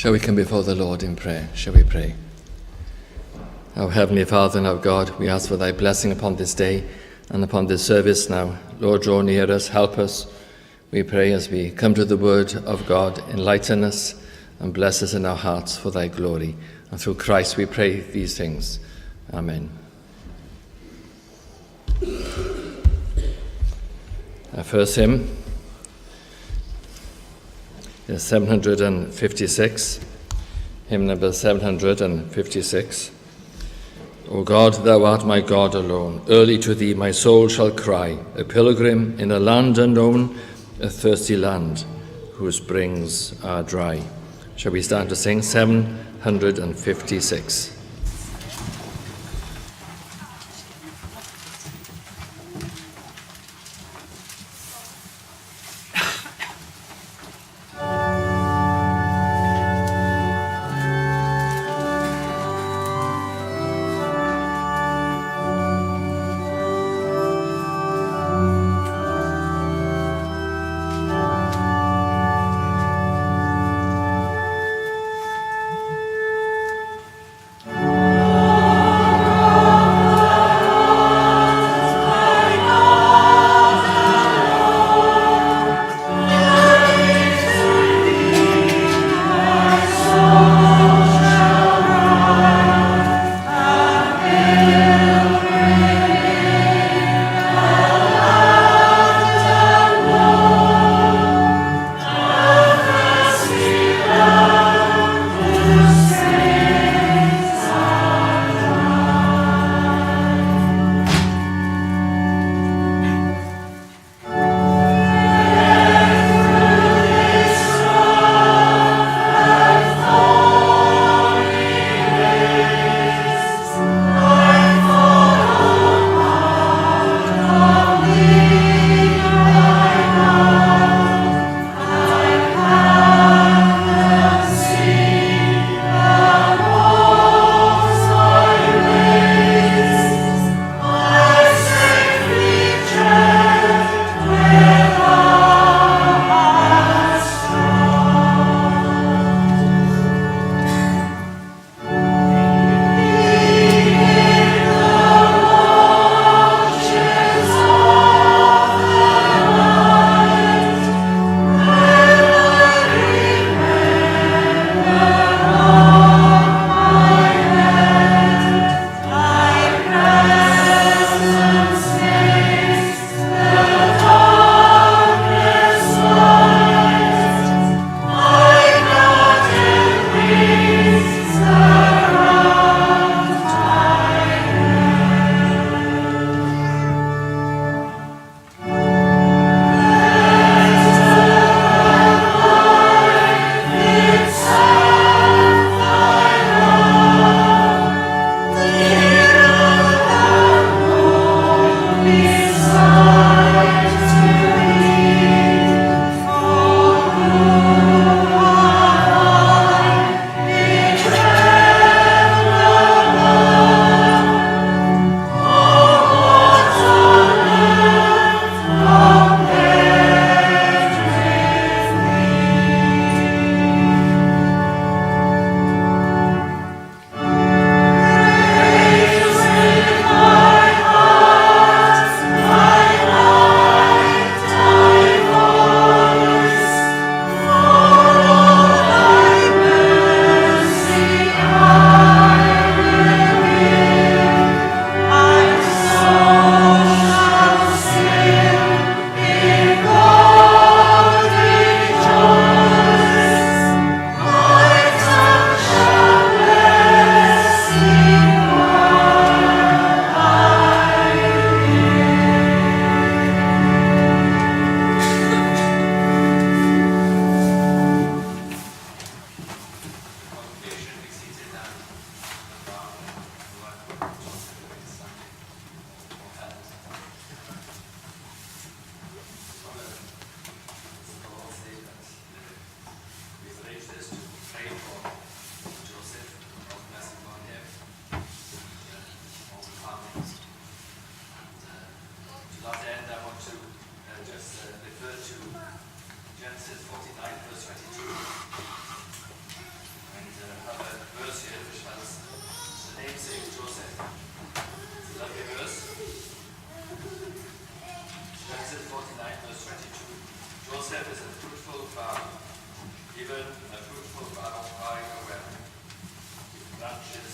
Shall we come before the Lord in prayer? Shall we pray? Our Heavenly Father and our God, we ask for thy blessing upon this day and upon this service now. Lord, draw near us, help us. We pray as we come to the word of God, enlighten us and bless us in our hearts for thy glory. And through Christ we pray these things. Amen. Our first hymn is 756, hymn number 756. O God, thou art my God alone. Early to thee my soul shall cry, a pilgrim in a land unknown, a thirsty land whose springs are dry. Shall we stand to sing 756? Joseph is a fruitful bough, even a fruitful bough by a well, with branches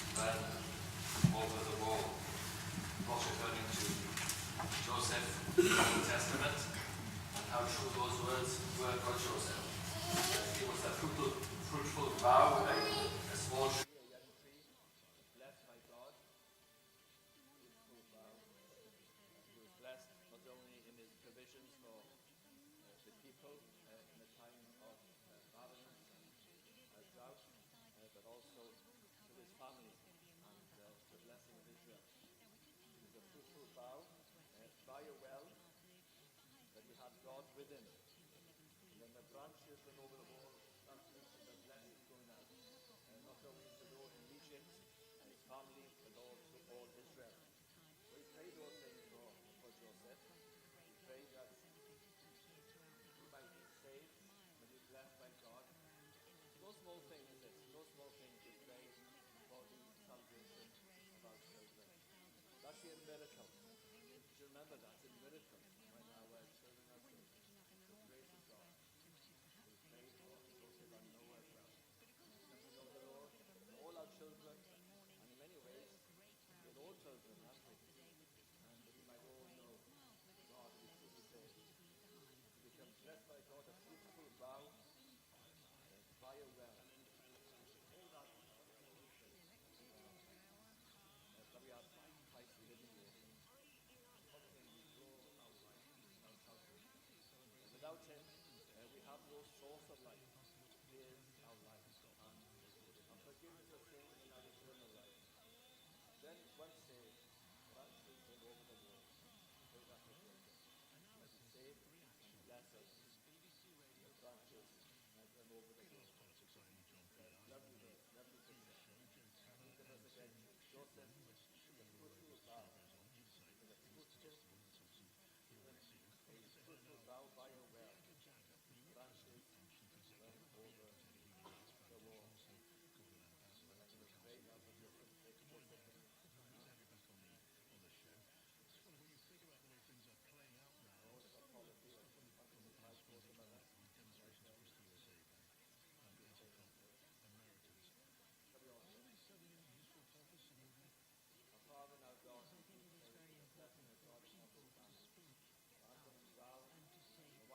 spread over the wall. Of course, referring to Joseph in the Old Testament, and how true those words were for Joseph. He was a fruitful bough, a small tree, a young tree, blessed by God. Fruitful bough. He was blessed not only in his provisions for the people in a time of barrenness and drought, but also to his family and the blessing of Israel. He was a fruitful bough by a well, but he had God with him. And then the branches went over the wall, that means the blessing going out, not only to those in Egypt and his family, but also all Israel. So we pray those things for Joseph. We pray that he might be saved, but be blessed by God. No small thing is this. No small thing to pray for the salvation of our children. It's actually a miracle. You should remember that. It's a miracle when our children are saved. The grace of God. We pray for Joseph and Noah as well. Come to know the Lord, all our children, and in many ways, we're all children, aren't we? And we might all know God who is truly saved. To become blessed by God, a fruitful bough by a well. All that that we have Christ living water. How can we grow our life without Him? Without Him, we have no source of life. He is our life and forgiveness of sin and our eternal life. Then once saved, branches went over the wall. Pray that for Joseph. When he's saved, bless us. The branches went over the wall. Lovely verse, lovely picture. Read the verse again. Joseph is a fruitful bough. With a fruitful bough by a well. Branches went over the wall. And we pray now for Joseph. Take Joseph. Father, now God, the blessing of God upon this family. Grant them well, a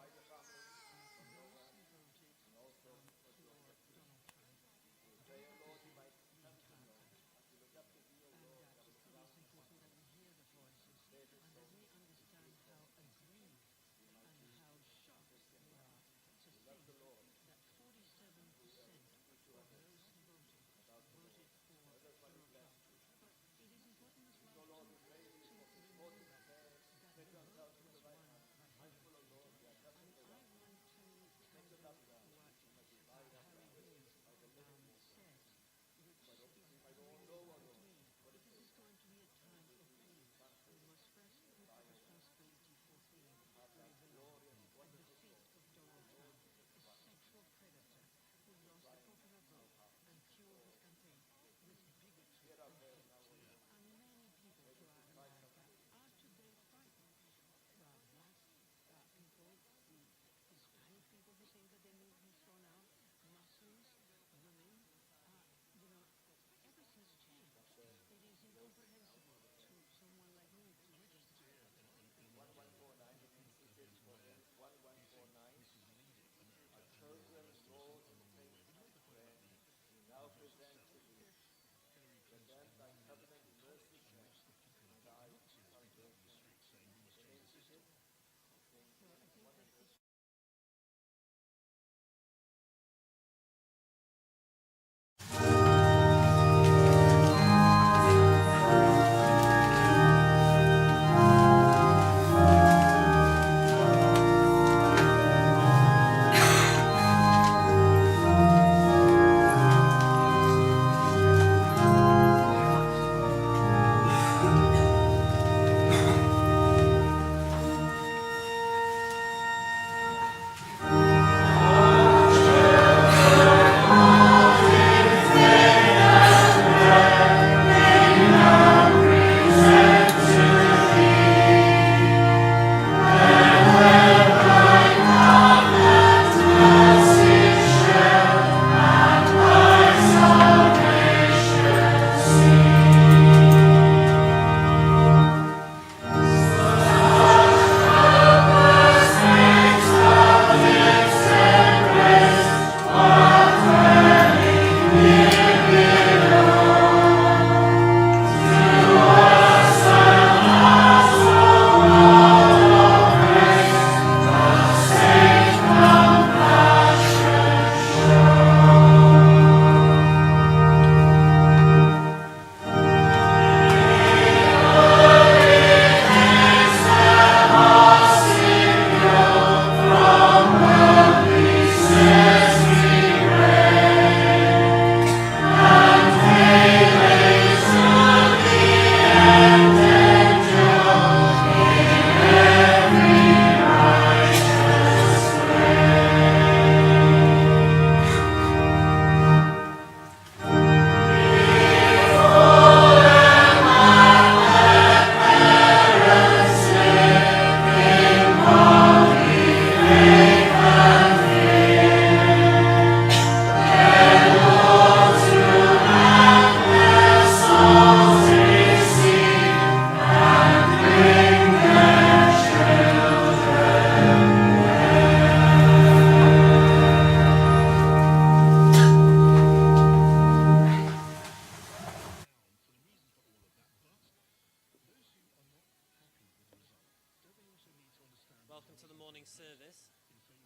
service,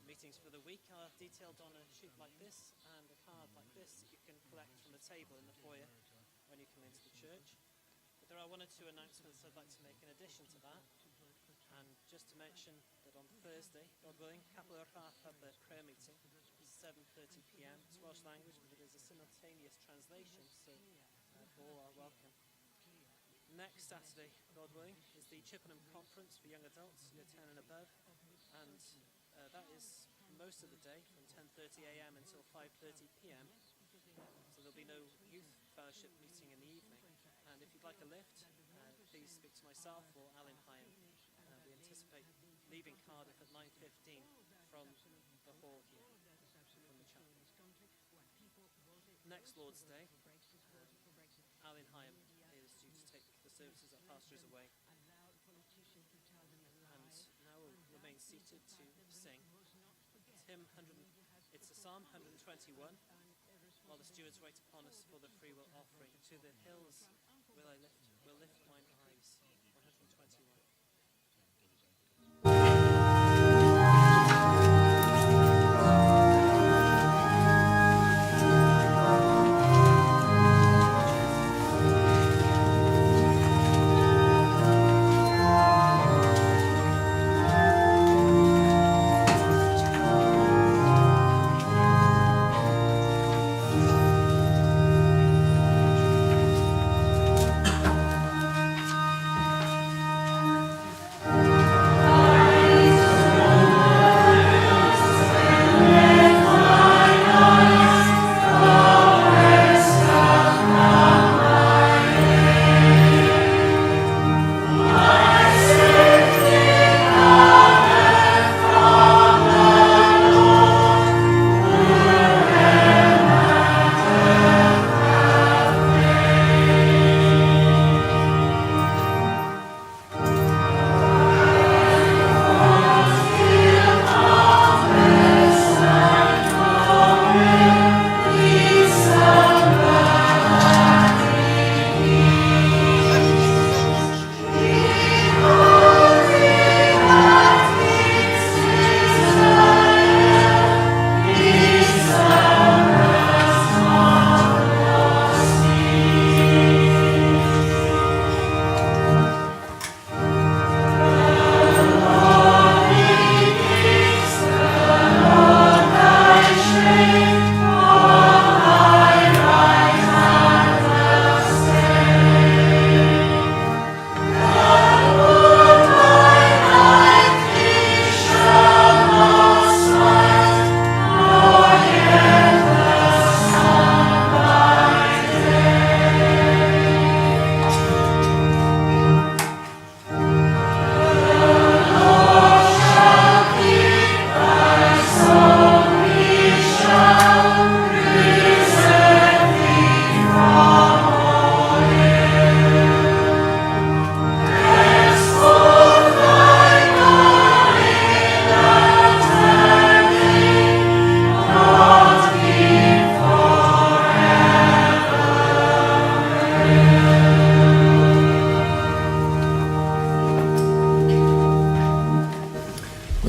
meetings for the week are detailed on a sheet like this and a card like this that you can collect from the table in the foyer when you come into the church. But there are one or two announcements I'd like to make in addition to that. And just to mention that on Thursday, God willing, Capel Yr Rhaff have their prayer meeting. It's 7:30 p.m. It's Welsh language, but it is a simultaneous translation, so all are welcome. Next Saturday, God willing, is the Chippenham Conference for young adults, year 10 and above, and that is most of the day from 10:30 a.m. until 5:30 p.m. So there'll be no youth fellowship meeting in the evening. And if you'd like a lift, please speak to myself or Alan Hyam. We anticipate leaving Cardiff at 9:15 from the hall here, from the chapel. Next Lord's Day, Alan Hyam is due to take the services at Pastors Away. And now we'll remain seated to sing. It's a Psalm 121, while the stewards wait upon us for the free will offering. To the hills will lift mine eyes. 121.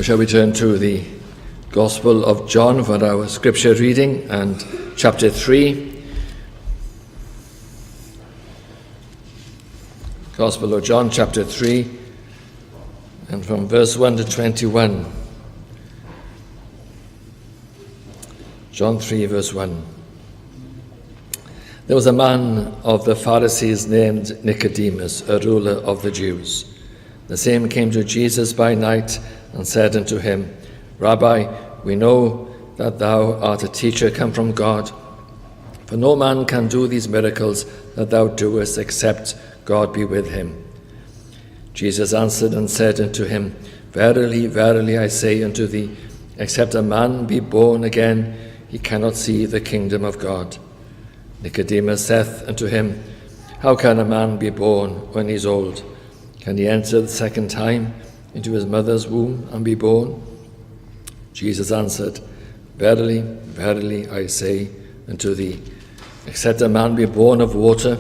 Shall we turn to the Gospel of John for our scripture reading and chapter 3. Gospel of John chapter 3 and from verse 1 to 21. John 3 verse 1. There was a man of the Pharisees named Nicodemus, a ruler of the Jews. The same came to Jesus by night and said unto him, Rabbi, we know that thou art a teacher come from God, for no man can do these miracles that thou doest except God be with him. Jesus answered and said unto him, Verily, verily, I say unto thee, except a man be born again, he cannot see the kingdom of God. Nicodemus saith unto him, How can a man be born when he is old? Can he enter the second time into his mother's womb and be born? Jesus answered, Verily, verily, I say unto thee, except a man be born of water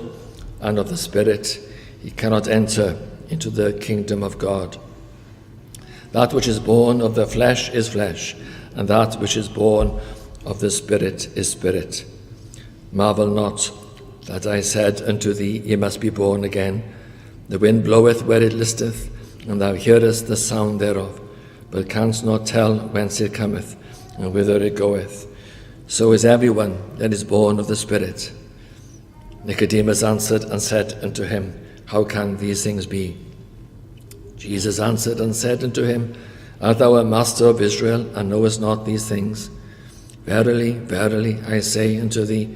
and of the Spirit, he cannot enter into the kingdom of God. That which is born of the flesh is flesh, and that which is born of the Spirit is spirit. Marvel not that I said unto thee, Ye must be born again. The wind bloweth where it listeth, and thou hearest the sound thereof, but canst not tell whence it cometh, and whither it goeth. So is everyone that is born of the Spirit. Nicodemus answered and said unto him, How can these things be? Jesus answered and said unto him, Art thou a master of Israel, and knowest not these things? Verily, verily, I say unto thee,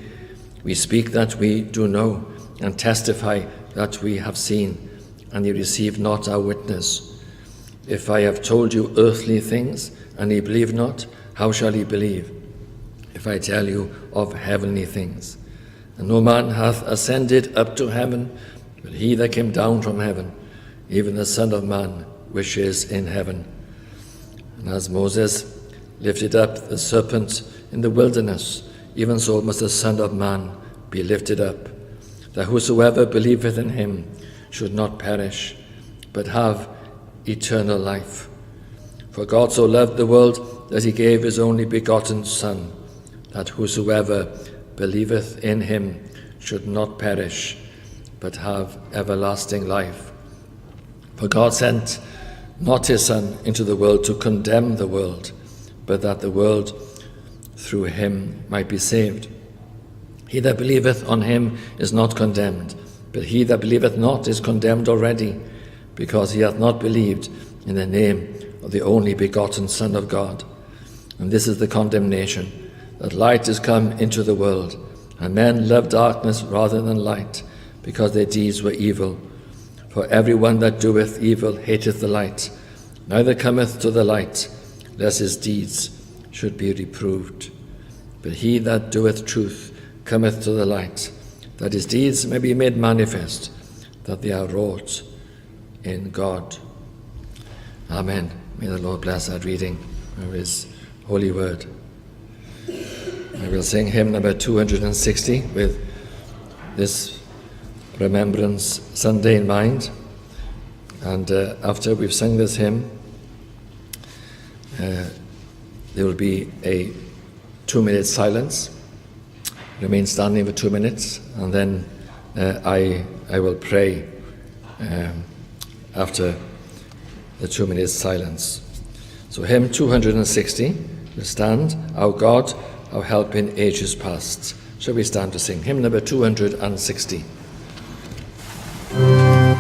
we speak that we do know, and testify that we have seen, and ye receive not our witness. If I have told you earthly things, and ye believe not, how shall ye believe, if I tell you of heavenly things? And no man hath ascended up to heaven, but he that came down from heaven, even the Son of Man, which is in heaven. And as Moses lifted up the serpent in the wilderness, even so must the Son of Man be lifted up, that whosoever believeth in him should not perish, but have eternal life. For God so loved the world that he gave his only begotten Son, that whosoever believeth in him should not perish, but have everlasting life. For God sent not his Son into the world to condemn the world, but that the world through him might be saved. He that believeth on him is not condemned, but he that believeth not is condemned already, because he hath not believed in the name of the only begotten Son of God. And this is the condemnation, that light is come into the world, and men love darkness rather than light, because their deeds were evil. For every one that doeth evil hateth the light, neither cometh to the light, lest his deeds should be reproved. But he that doeth truth cometh to the light, that his deeds may be made manifest, that they are wrought in God. Amen. May the Lord bless that reading of his holy word. I will sing hymn number 260 with this Remembrance Sunday in mind. And after we've sung this hymn, there will be a 2-minute silence. Remain standing for 2 minutes, and then I will pray after the 2 minutes silence. So hymn 260, we stand, Our God, our help in ages past. Shall we stand to sing hymn number 260? Yes.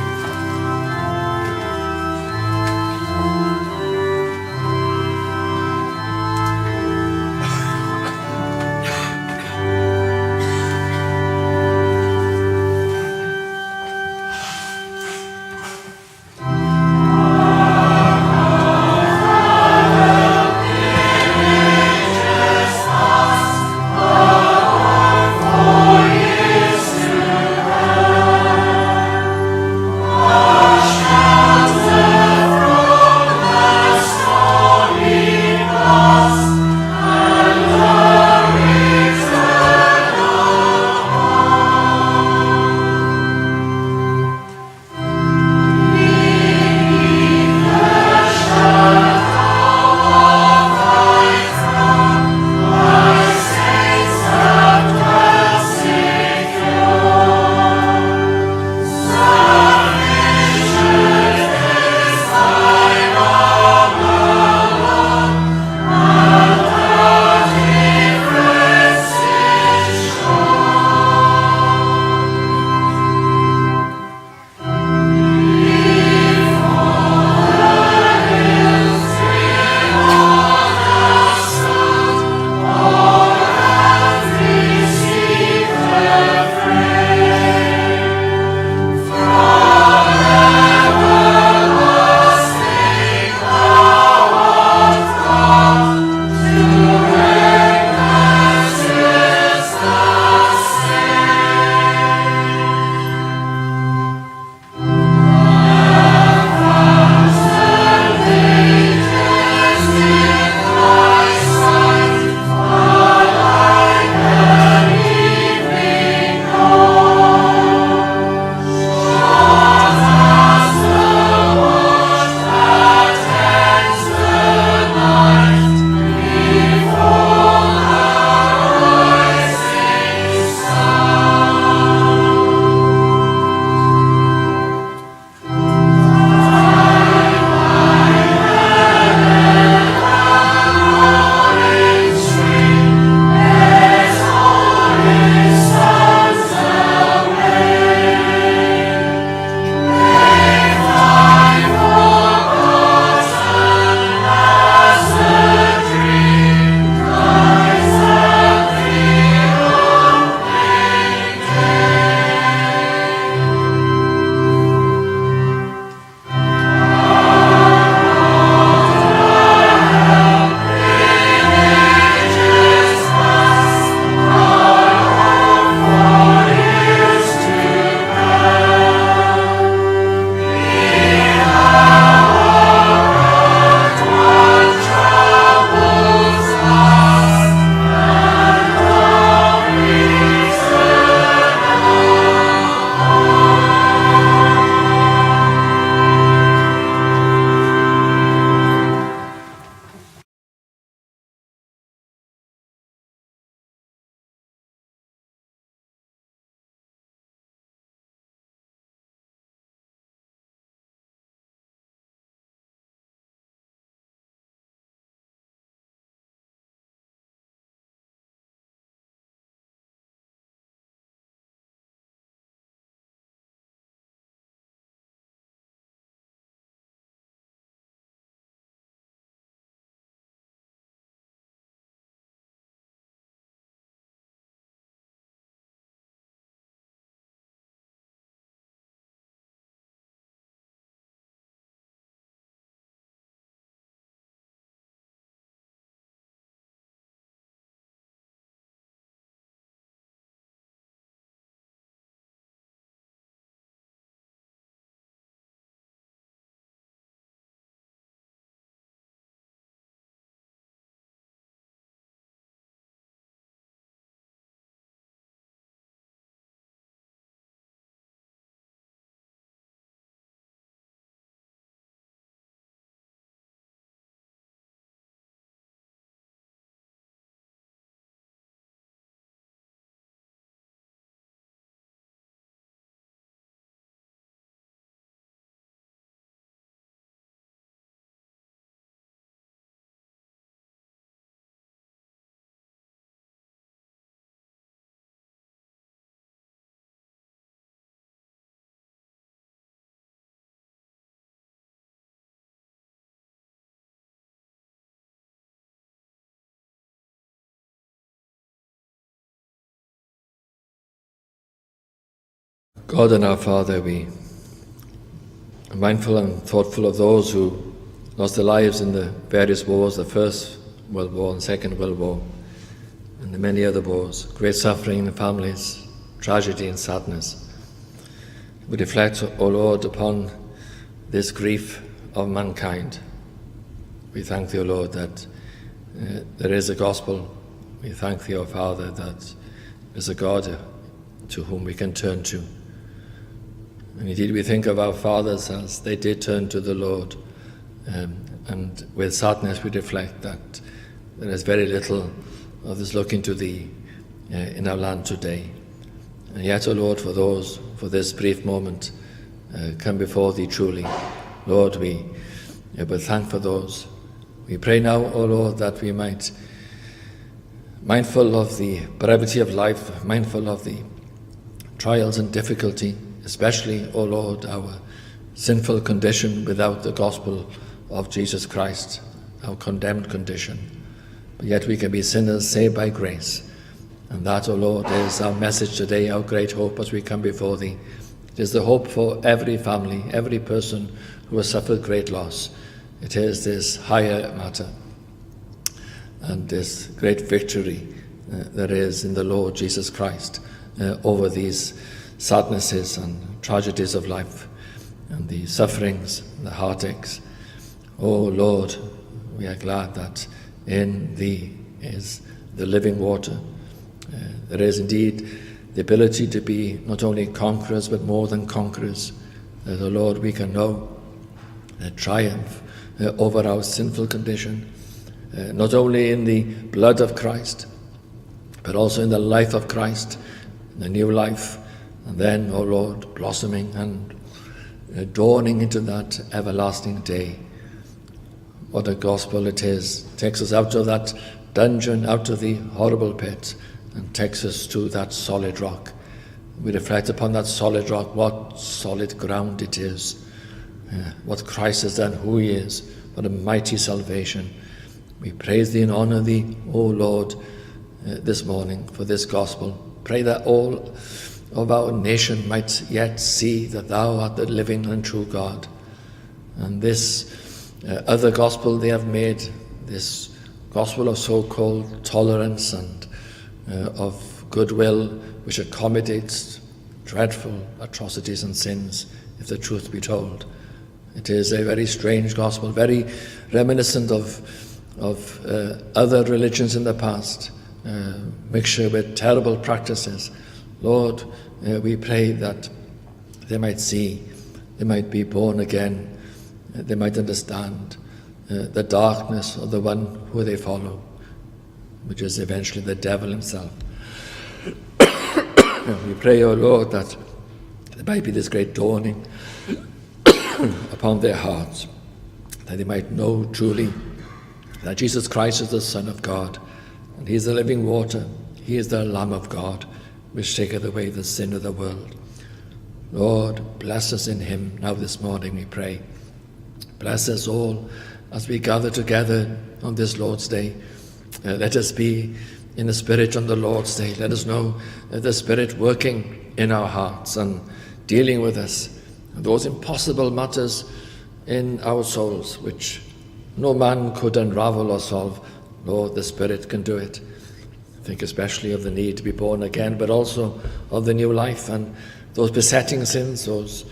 God and our Father, we are mindful and thoughtful of those who lost their lives in the various wars, the First World War and Second World War, and the many other wars, great suffering in the families, tragedy and sadness. We reflect, O Lord, upon this grief of mankind. We thank Thee, O Lord, that there is a gospel. We thank Thee, O Father, that there is a God to whom we can turn to. And indeed we think of our fathers as they did turn to the Lord, and with sadness we reflect that there is very little of this looking to Thee in our land today. And yet, O Lord, for this brief moment, come before Thee truly. Lord, we will thank for those. We pray now, O Lord, that we might, mindful of the brevity of life, mindful of the trials and difficulty, especially, O Lord, our sinful condition without the gospel of Jesus Christ, our condemned condition. But yet we can be sinners saved by grace. And that, O Lord, is our message today, our great hope as we come before Thee. It is the hope for every family, every person who has suffered great loss. It is this higher matter and this great victory there is in the Lord Jesus Christ over these sadnesses and tragedies of life and the sufferings, the heartaches. Oh Lord, we are glad that in Thee is the living water. There is indeed the ability to be not only conquerors but more than conquerors. That, O Lord, we can know the triumph over our sinful condition, not only in the blood of Christ, but also in the life of Christ, the new life, and then, O Lord, blossoming and dawning into that everlasting day. What a gospel it is. It takes us out of that dungeon, out of the horrible pit, and takes us to that solid rock. We reflect upon that solid rock, what solid ground it is, what Christ has done, who He is, what a mighty salvation. We praise Thee and honour Thee, O Lord, this morning for this gospel. Pray that all of our nation might yet see that Thou art the living and true God. And this other gospel they have made, this gospel of so-called tolerance and of goodwill, which accommodates dreadful atrocities and sins, if the truth be told. It is a very strange gospel, very reminiscent of other religions in the past, mixture with terrible practices. Lord, we pray that they might see, they might be born again, they might understand the darkness of the one who they follow, which is eventually the devil himself. We pray, O Lord, that there might be this great dawning upon their hearts, that they might know truly that Jesus Christ is the Son of God, and He is the living water, He is the Lamb of God, which taketh away the sin of the world. Lord, bless us in Him now this morning, we pray. Bless us all as we gather together on this Lord's Day. Let us be in the Spirit on the Lord's Day. Let us know the Spirit working in our hearts and dealing with us. Those impossible matters in our souls which no man could unravel or solve, Lord, the Spirit can do it. Think especially of the need to be born again, but also of the new life and those besetting sins, those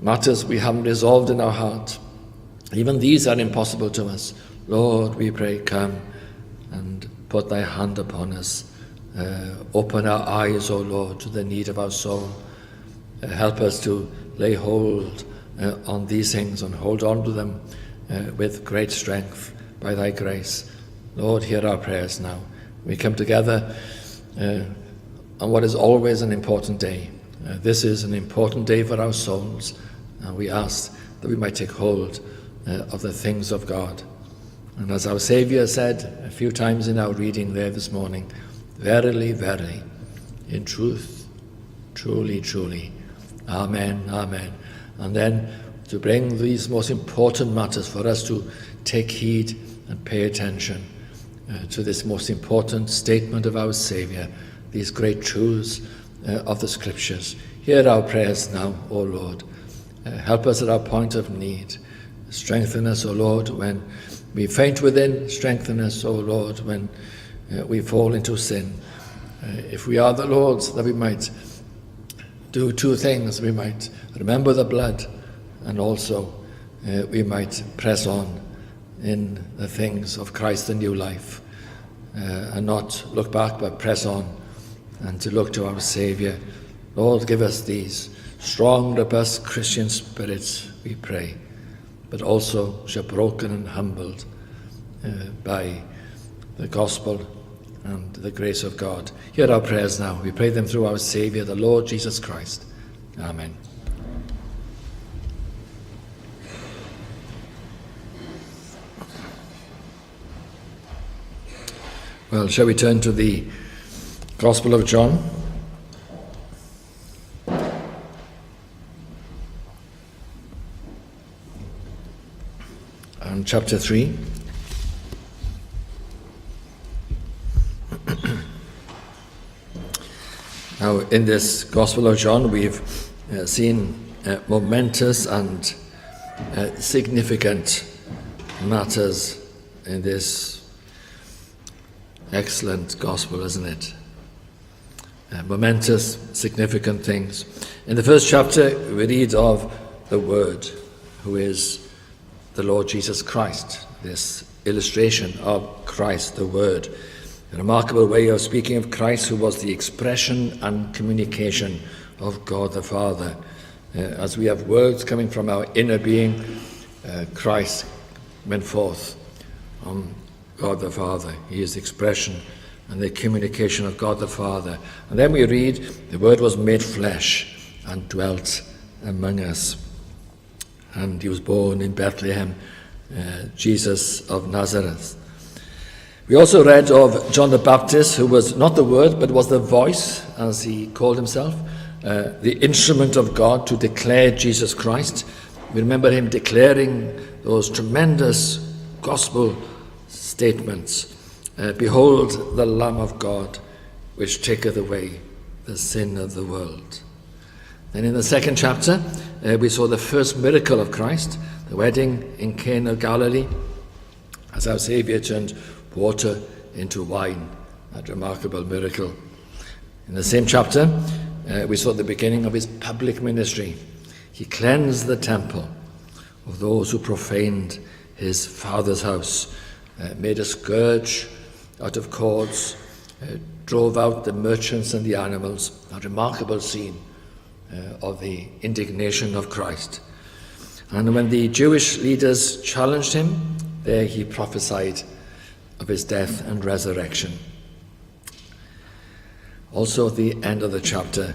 matters we haven't resolved in our heart. Even these are impossible to us. Lord, we pray, come and put Thy hand upon us. Open our eyes, O Lord, to the need of our soul. Help us to lay hold on these things and hold on to them with great strength by Thy grace. Lord, hear our prayers now. We come together on what is always an important day. This is an important day for our souls, and we ask that we might take hold of the things of God. And as our Saviour said a few times in our reading there this morning, verily, verily, in truth, truly, truly, amen, amen. And then to bring these most important matters for us to take heed and pay attention to this most important statement of our Saviour, these great truths of the Scriptures. Hear our prayers now, O Lord. Help us at our point of need. Strengthen us, O Lord, when we faint within. Strengthen us, O Lord, when we fall into sin. If we are the Lord's, that we might do two things. We might remember the blood, and also we might press on in the things of Christ and new life, and not look back, but press on and to look to our Saviour. Lord, give us these strong, robust Christian spirits, we pray, but also shall broken and humbled by the gospel and the grace of God. Hear our prayers now. We pray them through our Saviour, the Lord Jesus Christ. Amen. Well, shall we turn to the Gospel of John? And chapter 3. Now, in this Gospel of John, we've seen momentous and significant matters in this excellent Gospel, isn't it? Momentous, significant things. In the first chapter, we read of the Word, who is the Lord Jesus Christ, this illustration of Christ, the Word. A remarkable way of speaking of Christ, who was the expression and communication of God the Father. As we have words coming from our inner being, Christ went forth on God the Father. He is the expression and the communication of God the Father. And then we read, the Word was made flesh and dwelt among us. And he was born in Bethlehem, Jesus of Nazareth. We also read of John the Baptist, who was not the Word, but was the voice, as he called himself, the instrument of God to declare Jesus Christ. We remember him declaring those tremendous gospel statements. Behold the Lamb of God, which taketh away the sin of the world. Then in the second chapter, we saw the first miracle of Christ, the wedding in Cana of Galilee, as our Saviour turned water into wine, that remarkable miracle. In the same chapter, we saw the beginning of his public ministry. He cleansed the temple of those who profaned his Father's house, made a scourge out of cords, drove out the merchants and the animals, a remarkable scene of the indignation of Christ. And when the Jewish leaders challenged him, there he prophesied of his death and resurrection. Also at the end of the chapter,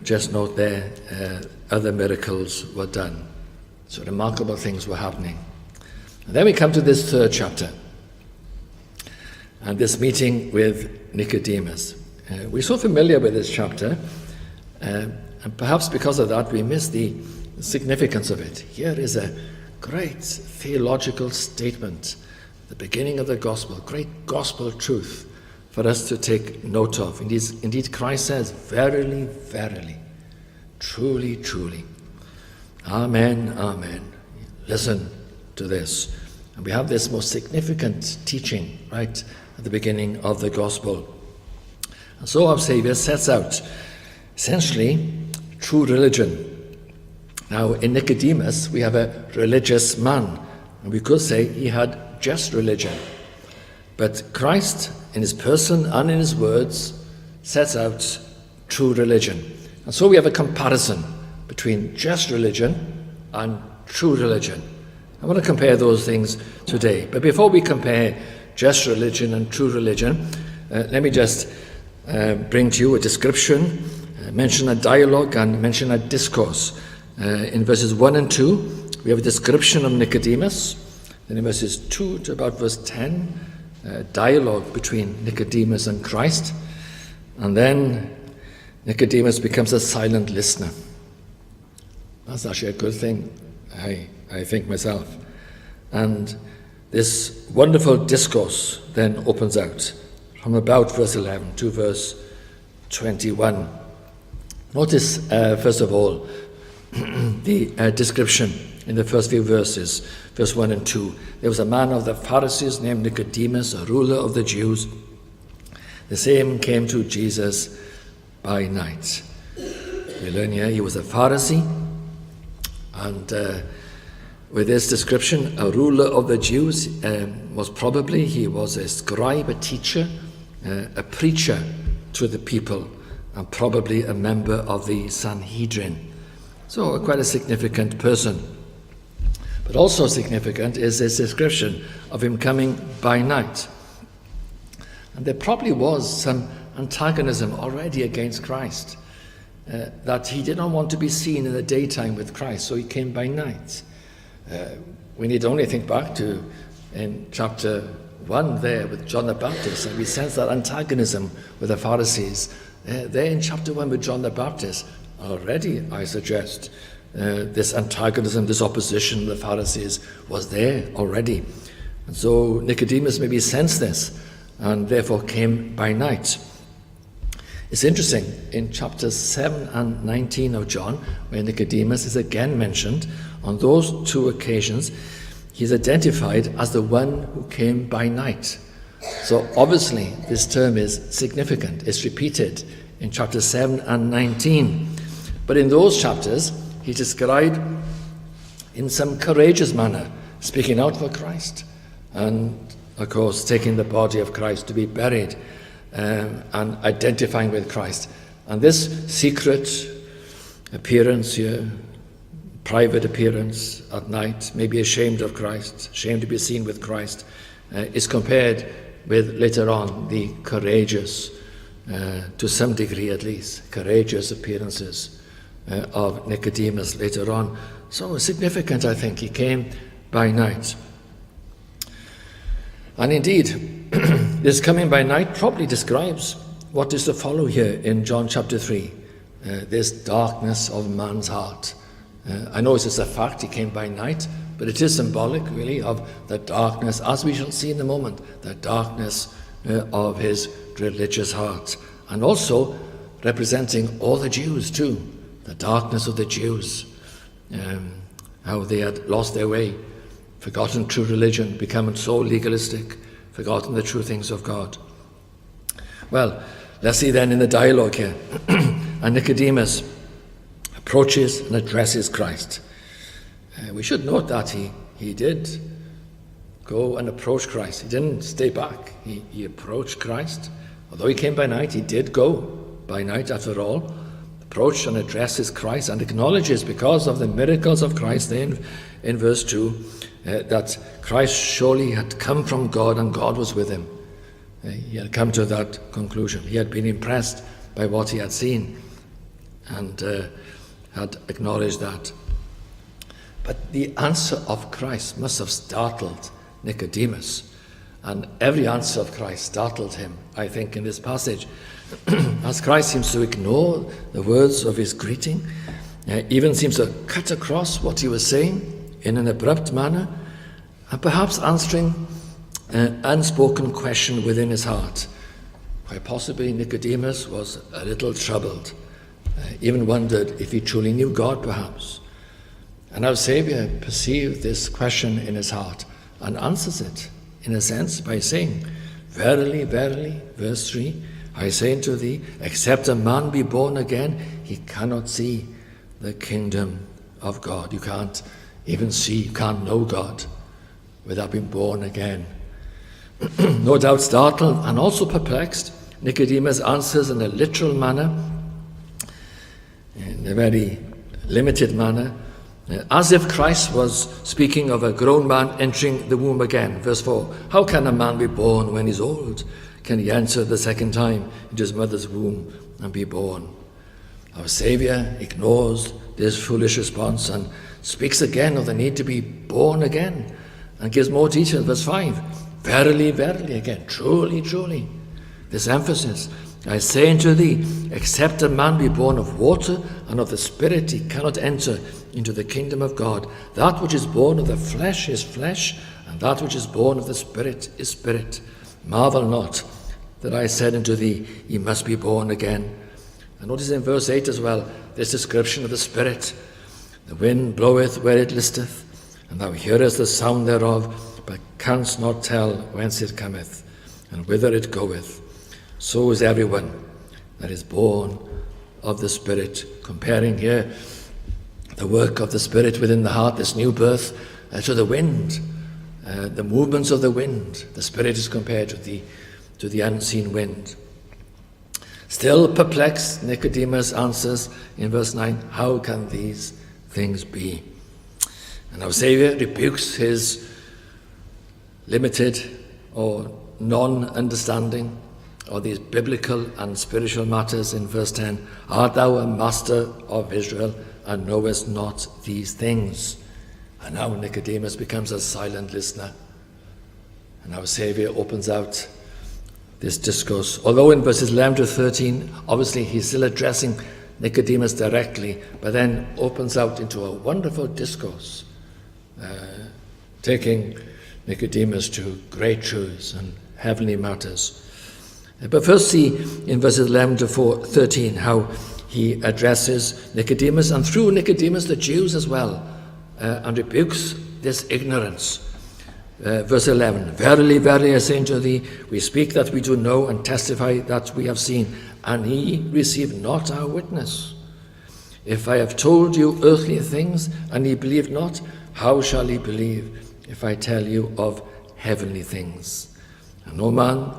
just note there, other miracles were done. So remarkable things were happening. And then we come to this third chapter, and this meeting with Nicodemus. We're so familiar with this chapter, and perhaps because of that we miss the significance of it. Here is a great theological statement, the beginning of the gospel, great gospel truth for us to take note of. Indeed, Christ says, verily, verily, truly, truly. Amen, amen. Listen to this. And we have this most significant teaching right at the beginning of the gospel. And so our Saviour sets out, essentially, true religion. Now, in Nicodemus, we have a religious man. And we could say he had just religion. But Christ, in his person and in his words, sets out true religion. And so we have a comparison between just religion and true religion. I want to compare those things today. But before we compare just religion and true religion, let me just bring to you a description, mention a dialogue and mention a discourse. In verses 1 and 2, we have a description of Nicodemus. Then in verses 2 to about verse 10, dialogue between Nicodemus and Christ. And then Nicodemus becomes a silent listener. That's actually a good thing, I think myself. And this wonderful discourse then opens out from about verse 11 to verse 21. Notice, first of all, the description in the first few verses, verse 1 and 2. There was a man of the Pharisees named Nicodemus, a ruler of the Jews. The same came to Jesus by night. We learn here he was a Pharisee, and with this description, a ruler of the Jews he was a scribe, a teacher, a preacher to the people, and probably a member of the Sanhedrin. So quite a significant person. But also significant is this description of him coming by night. And there probably was some antagonism already against Christ, that he did not want to be seen in the daytime with Christ, so he came by night. We need only think back to in chapter 1 there with John the Baptist, and we sense that antagonism with the Pharisees. There in chapter 1 with John the Baptist, already I suggest this antagonism, this opposition of the Pharisees was there already. And so Nicodemus maybe sensed this and therefore came by night. It's interesting, in chapters 7 and 19 of John, where Nicodemus is again mentioned, on those two occasions, he's identified as the one who came by night. So obviously this term is significant. It's repeated in chapters 7 and 19. But in those chapters, he's described in some courageous manner, speaking out for Christ, and of course taking the body of Christ to be buried, and identifying with Christ. And this secret appearance here, private appearance at night, maybe ashamed of Christ, ashamed to be seen with Christ, is compared with later on the courageous, to some degree at least, courageous appearances of Nicodemus later on. So significant, I think, he came by night. And indeed, this coming by night probably describes what is to follow here in John chapter 3, this darkness of man's heart. I know it's just a fact, he came by night, but it is symbolic, really, of the darkness, as we shall see in a moment, the darkness of his religious heart. And also representing all the Jews too, the darkness of the Jews, how they had lost their way, forgotten true religion, becoming so legalistic, forgotten the true things of God. Well, let's see then in the dialogue here. And Nicodemus approaches and addresses Christ. We should note that he did go and approach Christ. He didn't stay back. He approached Christ. Although he came by night, he did go by night after all. Approached and addresses Christ and acknowledges, because of the miracles of Christ then in verse 2, that Christ surely had come from God and God was with him. He had come to that conclusion. He had been impressed by what he had seen and had acknowledged that. But the answer of Christ must have startled Nicodemus, and every answer of Christ startled him, I think, in this passage. As Christ seems to ignore the words of his greeting, even seems to cut across what he was saying in an abrupt manner, and perhaps answering an unspoken question within his heart. Quite possibly Nicodemus was a little troubled, even wondered if he truly knew God perhaps. And our Saviour perceived this question in his heart and answers it, in a sense, by saying, "Verily, verily," verse 3, "I say unto thee, except a man be born again, he cannot see the kingdom of God." You can't even see, you can't know God without being born again. No doubt startled and also perplexed, Nicodemus answers in a literal manner, in a very limited manner, as if Christ was speaking of a grown man entering the womb again. Verse 4, "How can a man be born when he's old? Can he enter the second time into his mother's womb and be born?" Our Saviour ignores this foolish response and speaks again of the need to be born again, and gives more detail. Verse 5, "Verily, verily," again, "truly, truly." This emphasis, "I say unto thee, except a man be born of water and of the Spirit, he cannot enter into the kingdom of God. That which is born of the flesh is flesh, and that which is born of the Spirit is spirit. Marvel not that I said unto thee, ye must be born again. And notice in verse 8 as well, this description of the Spirit. The wind bloweth where it listeth, and thou hearest the sound thereof, but canst not tell whence it cometh, and whither it goeth. So is everyone that is born of the Spirit. Comparing here the work of the Spirit within the heart, this new birth, to the wind, the movements of the wind. The Spirit is compared to the unseen wind. Still perplexed, Nicodemus answers in verse 9, how can these things be? And our Saviour rebukes his limited or non-understanding of these biblical and spiritual matters in verse 10. Art thou a master of Israel, and knowest not these things? And now Nicodemus becomes a silent listener. And our Saviour opens out this discourse. Although in verses 11 to 13, obviously he's still addressing Nicodemus directly, but then opens out into a wonderful discourse, taking Nicodemus to great truths and heavenly matters. But first see in verses 11 to 13 how he addresses Nicodemus, and through Nicodemus the Jews as well, and rebukes this ignorance. Verse 11, verily, verily, I say unto thee, we speak that we do know, and testify that we have seen, and ye receive not our witness. If I have told you earthly things, and ye believe not, how shall ye believe if I tell you of heavenly things? And no man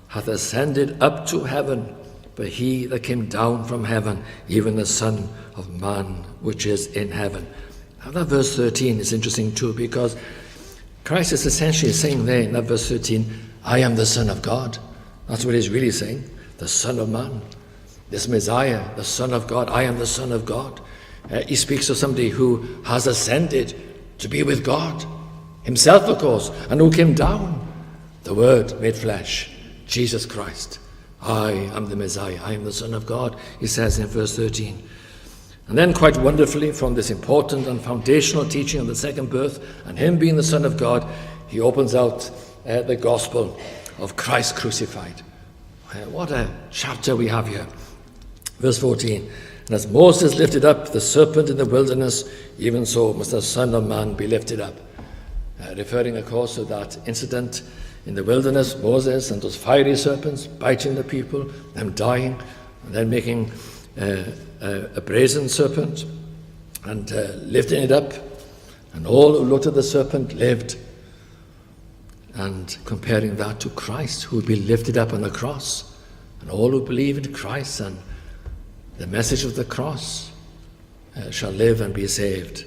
hath ascended up to heaven, but he that came down from heaven, even the Son of Man which is in heaven. Now that verse 13 is interesting too, because Christ is essentially saying there in that verse 13, I am the Son of God. That's what he's really saying, the Son of Man. This Messiah, the Son of God, I am the Son of God. He speaks of somebody who has ascended to be with God, himself of course, and who came down, the Word made flesh, Jesus Christ. I am the Messiah, I am the Son of God, he says in verse 13. And then quite wonderfully, from this important and foundational teaching of the second birth and him being the Son of God, he opens out the gospel of Christ crucified. What a chapter we have here. Verse 14, and as Moses lifted up the serpent in the wilderness, even so must the Son of Man be lifted up. Referring, of course, to that incident in the wilderness, Moses and those fiery serpents biting the people, them dying, and then making a brazen serpent and lifting it up, and all who looked at the serpent lived. And comparing that to Christ, who would be lifted up on the cross, and all who believe in Christ and the message of the cross shall live and be saved.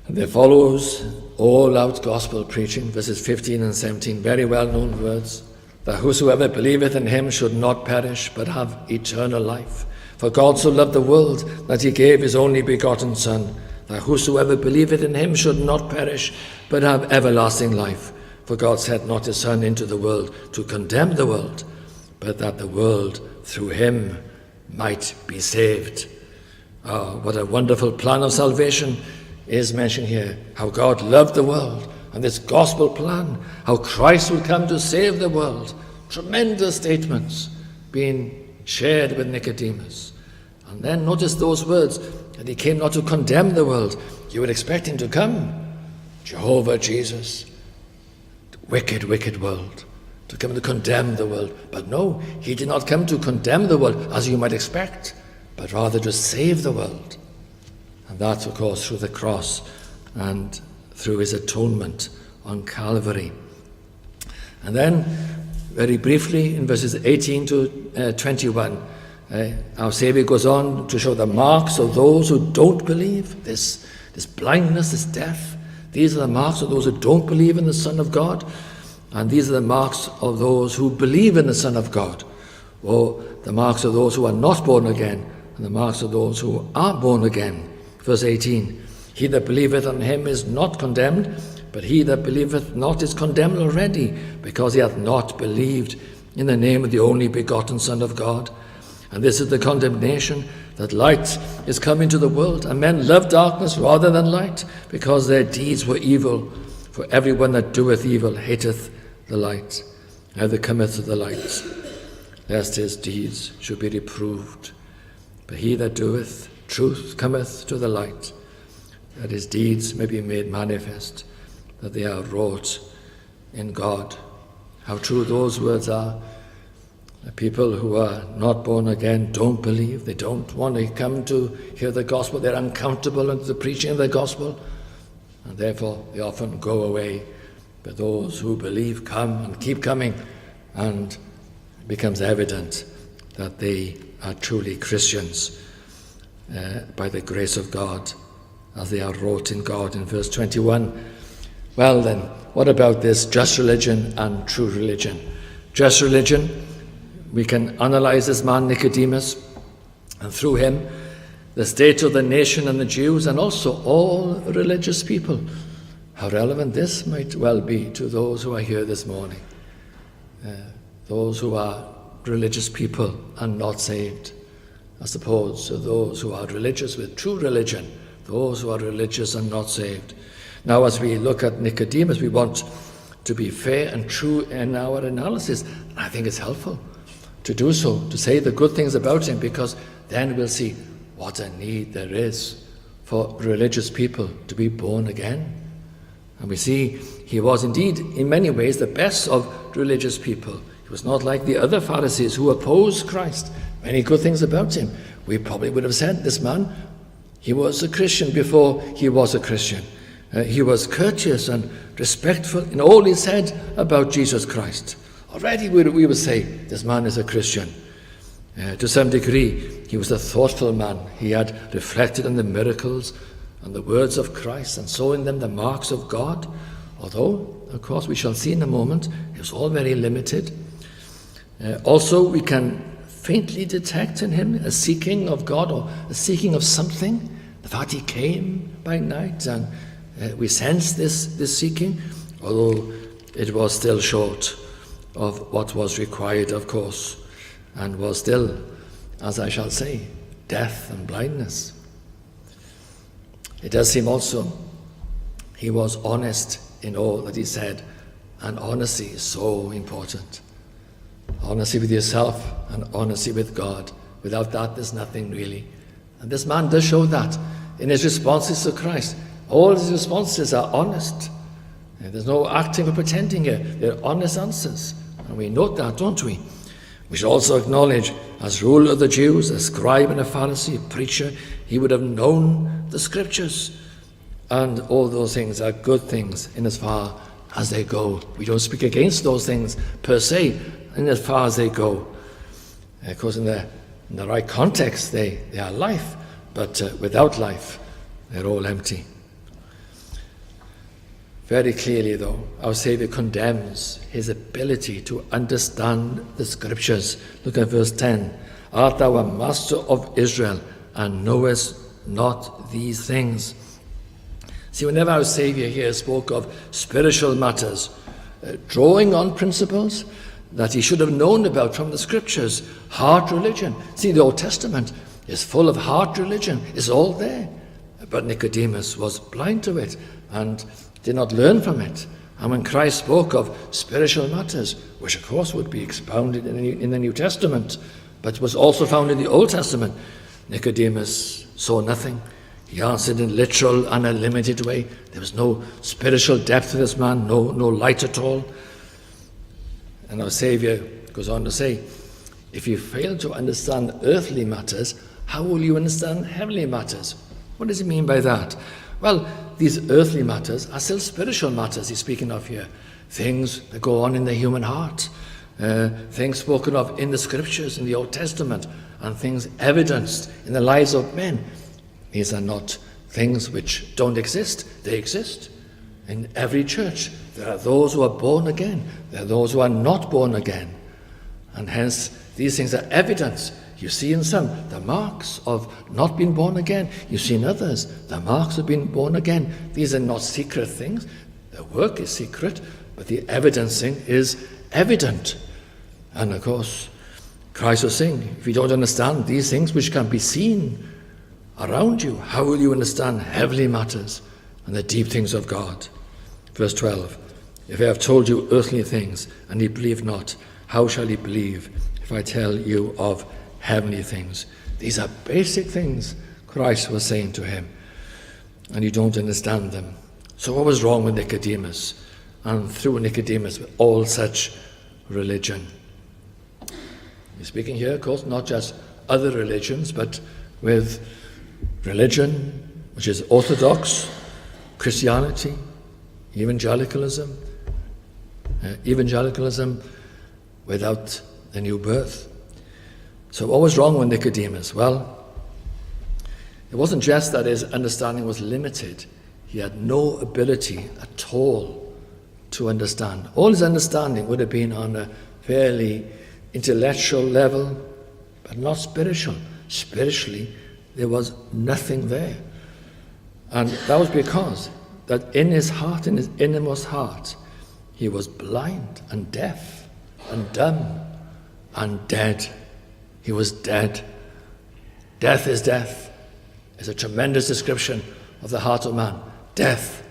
And there follows all-out gospel preaching, verses 15 and 17, very well-known words, that whosoever believeth in him should not perish, but have eternal life. For God so loved the world that he gave his only begotten Son, that whosoever believeth in him should not perish, but have everlasting life. For God sent not his Son into the world to condemn the world, but that the world through him might be saved. What a wonderful plan of salvation is mentioned here. How God loved the world, and this gospel plan, how Christ will come to save the world. Tremendous statements being shared with Nicodemus. And then notice those words, that he came not to condemn the world. You would expect him to come, Jehovah Jesus, the wicked, wicked world, to come to condemn the world. But no, he did not come to condemn the world, as you might expect, but rather to save the world. And that's, of course, through the cross and through his atonement on Calvary. And then, very briefly, in verses 18 to 21, our Saviour goes on to show the marks of those who don't believe, this blindness, this death. These are the marks of those who don't believe in the Son of God, and these are the marks of those who believe in the Son of God, or the marks of those who are not born again, and the marks of those who are born again. Verse 18, he that believeth on him is not condemned, but he that believeth not is condemned already, because he hath not believed in the name of the only begotten Son of God. And this is the condemnation, that light is come into the world, and men love darkness rather than light, because their deeds were evil. For everyone that doeth evil hateth the light, neither cometh to the light, lest his deeds should be reproved. But he that doeth truth cometh to the light, that his deeds may be made manifest, that they are wrought in God. How true those words are. The people who are not born again don't believe. They don't want to come to hear the gospel. They're uncomfortable under the preaching of the gospel, and therefore they often go away. But those who believe come and keep coming, and it becomes evident that they are truly Christians by the grace of God, as they are wrought in God in verse 21. Well then, what about this just religion and true religion? Just religion, we can analyze this man Nicodemus, and through him the state of the nation and the Jews, and also all religious people. How relevant this might well be to those who are here this morning. Those who are religious people and not saved, as opposed to those who are religious with true religion, those who are religious and not saved. Now, as we look at Nicodemus, we want to be fair and true in our analysis. And I think it's helpful to do so, to say the good things about him, because then we'll see what a need there is for religious people to be born again. And we see he was indeed, in many ways, the best of religious people. He was not like the other Pharisees who opposed Christ. Many good things about him. We probably would have said, this man, he was a Christian before he was a Christian. He was courteous and respectful in all he said about Jesus Christ. Already we would say, this man is a Christian. To some degree, he was a thoughtful man. He had reflected on the miracles and the words of Christ, and saw in them the marks of God. Although, of course, we shall see in a moment, it was all very limited. Also, we can faintly detect in him a seeking of God, or a seeking of something. The fact he came by night, and we sense this seeking, although it was still short of what was required, of course, and was still, as I shall say, death and blindness. It does seem also he was honest in all that he said, and honesty is so important. Honesty with yourself and honesty with God. Without that, there's nothing really. And this man does show that in his responses to Christ. All his responses are honest. There's no acting or pretending here. They're honest answers. And we note that, don't we? We should also acknowledge, as ruler of the Jews, a scribe and a Pharisee, a preacher, he would have known the scriptures. And all those things are good things in as far as they go. We don't speak against those things per se, in as far as they go. Of course, in the right context, they are life. But without life, they're all empty. Very clearly, though, our Saviour condemns his ability to understand the Scriptures. Look at verse 10. Art thou a master of Israel, and knowest not these things? See, whenever our Saviour here spoke of spiritual matters, drawing on principles that he should have known about from the Scriptures, heart religion. See, the Old Testament is full of heart religion. It's all there. But Nicodemus was blind to it and did not learn from it. And when Christ spoke of spiritual matters, which of course would be expounded in the New Testament, but was also found in the Old Testament, Nicodemus saw nothing. He answered in literal and a limited way. There was no spiritual depth to this man, no light at all. And our Saviour goes on to say, if you fail to understand earthly matters, how will you understand heavenly matters? What does he mean by that? Well, these earthly matters are still spiritual matters he's speaking of here. Things that go on in the human heart, things spoken of in the Scriptures, in the Old Testament, and things evidenced in the lives of men. These are not things which don't exist. They exist. In every church, there are those who are born again. There are those who are not born again. And hence, these things are evidence. You see in some the marks of not being born again. You see in others the marks of being born again. These are not secret things. The work is secret, but the evidencing is evident. And of course, Christ was saying, if you don't understand these things which can be seen around you, how will you understand heavenly matters and the deep things of God? Verse 12, if I have told you earthly things and ye believe not, how shall he believe if I tell you of heavenly things? These are basic things Christ was saying to him, and you don't understand them. So what was wrong with Nicodemus? And through Nicodemus, with all such religion. He's speaking here, of course, not just other religions, but with religion, which is Orthodox, Christianity, evangelicalism without the new birth. So what was wrong with Nicodemus? Well, it wasn't just that his understanding was limited. He had no ability at all to understand. All his understanding would have been on a fairly intellectual level, but not spiritual. Spiritually, there was nothing there. And that was because that in his heart, in his innermost heart, he was blind and deaf and dumb and dead. He was dead. Death is death. It's a tremendous description of the heart of man. Death.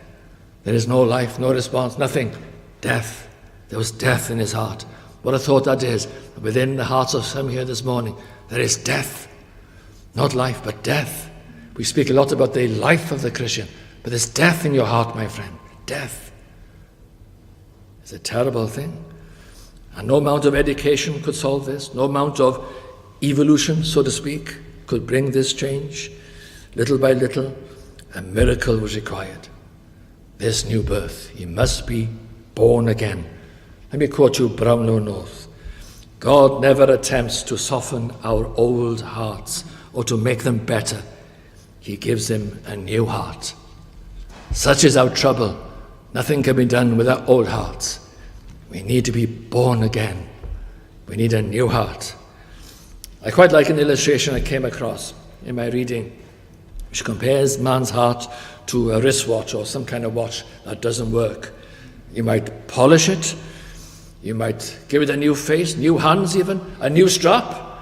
There is no life, no response, nothing. Death. There was death in his heart. What a thought that is. Within the hearts of some here this morning, there is death. Not life, but death. We speak a lot about the life of the Christian, but there's death in your heart, my friend. Death. It's a terrible thing. And no amount of education could solve this. No amount of evolution, so to speak, could bring this change. Little by little, a miracle was required. This new birth. He must be born again. Let me quote you Brownlow North. God never attempts to soften our old hearts or to make them better. He gives them a new heart. Such is our trouble. Nothing can be done with our old hearts. We need to be born again. We need a new heart. I quite like an illustration I came across in my reading, which compares man's heart to a wristwatch or some kind of watch that doesn't work. You might polish it. You might give it a new face, new hands even, a new strap.